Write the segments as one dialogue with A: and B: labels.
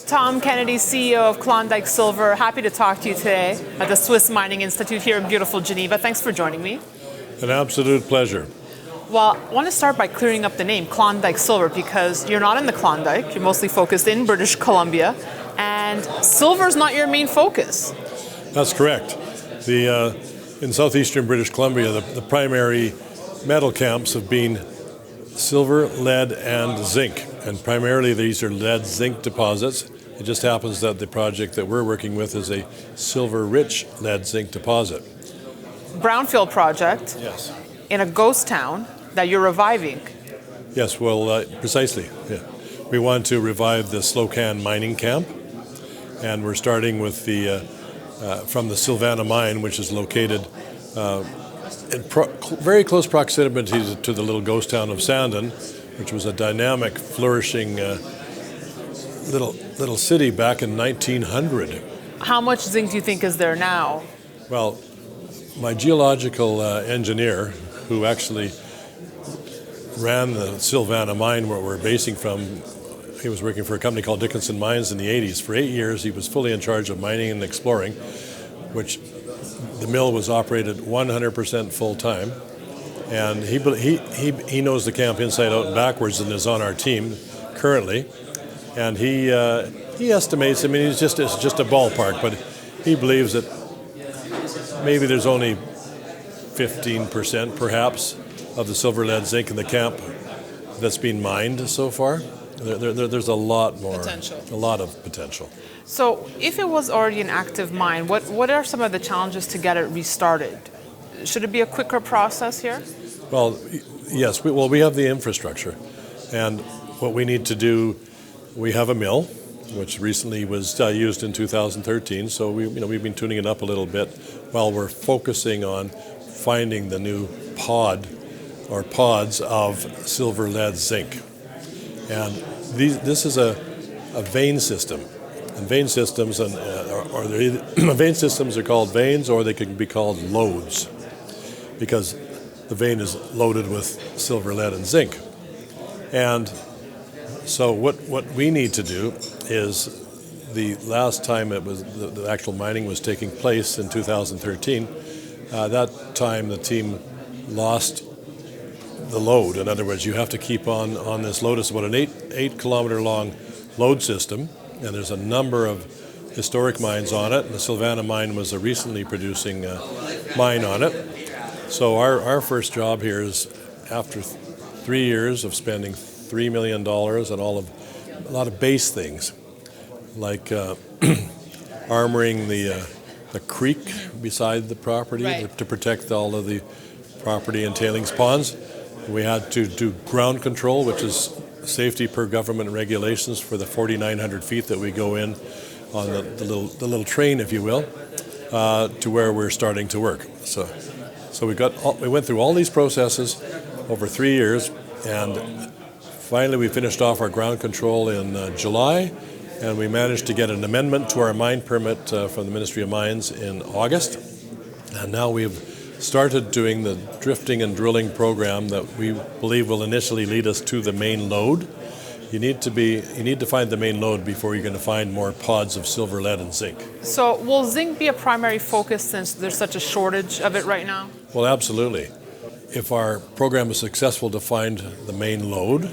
A: Tom Kenney, CEO of Klondike Silver. Happy to talk to you today at the Swiss Mining Institute here in beautiful Geneva. Thanks for joining me.
B: An absolute pleasure.
A: Well, I want to start by clearing up the name Klondike Silver because you're not in the Klondike. You're mostly focused in British Columbia, and silver's not your main focus.
B: That's correct. In southeastern British Columbia, the primary metal camps have been silver, lead, and zinc. And primarily these are lead-zinc deposits. It just happens that the project that we're working with is a silver-rich lead-zinc deposit.
A: Brownfield project.
B: Yes.
A: In a ghost town that you're reviving.
B: Yes, well, precisely. Yeah. We want to revive the Slocan Mining camp, and we're starting with from the Silvana Mine, which is located in very close proximity to the little ghost town of Sandon, which was a dynamic, flourishing little city back in 1900.
A: How much zinc do you think is there now?
B: Well, my geological engineer, who actually ran the Silvana Mine where we're basing from, he was working for a company called Dickinson Mines in the 80s. For 8 years, he was fully in charge of mining and exploring, which the mill was operated 100% full-time. And he knows the camp inside out and backwards and is on our team currently. And he estimates, I mean, it's just a ballpark, but he believes that maybe there's only 15% perhaps of the silver, lead, zinc in the camp that's been mined so far. There's a lot more,
A: potential.
B: A lot of potential.
A: So if it was already an active mine, what are some of the challenges to get it restarted? Should it be a quicker process here?
B: Well, yes. We have the infrastructure, and what we need to do, we have a mill, which recently was used in 2013. So we've been tuning it up a little bit while we're focusing on finding the new pods of silver, lead, zinc, and this is a vein system. And vein systems, vein systems are called veins, or they can be called lodes, because the vein is loaded with silver, lead, and zinc. And so what we need to do is, the last time the actual mining was taking place in 2013, that time the team lost the load. In other words, you have to keep on this load. It's about an 8 kilometer long load system, and there's a number of historic mines on it. The Silvana Mine was a recently producing mine on it. So our first job here is, after 3 years of spending $3 million on a lot of base things, like armoring the creek beside the property, right, to protect all of the property and tailings ponds. We had to do ground control, which is safety per government regulations for the 4,900 feet that we go in on the little train, if you will, to where we're starting to work. So we went through all these processes over 3 years, and finally we finished off our ground control in July, and we managed to get an amendment to our mine permit from the Ministry of Mines in August, and now we've started doing the drifting and drilling program that we believe will initially lead us to the main lode. You need to find the main lode before you're going to find more pods of silver, lead, and zinc. So
A: will zinc be a primary focus since there's such a shortage of it right now?
B: Well, absolutely. If our program is successful to find the main lode,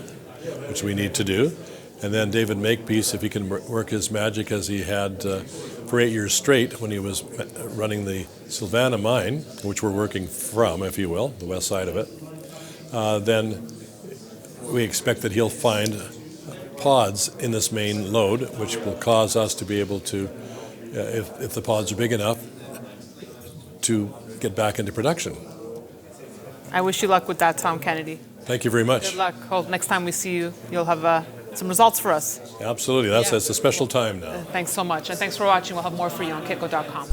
B: which we need to do, and then David Makepeace, if he can work his magic as he had for 8 years straight when he was running the Silvana Mine, which we're working from, if you will, the west side of it, then we expect that he'll find pods in this main lode, which will cause us to be able to, if the pods are big enough, to get back into production.
A: I wish you luck with that, Tom Kenney.
B: Thank you very much.
A: Good luck. Hope next time we see you, you'll have some results for us.
B: Absolutely. That's a special time now.
A: Thanks so much. And thanks for watching. We'll have more for you on Kitco.com.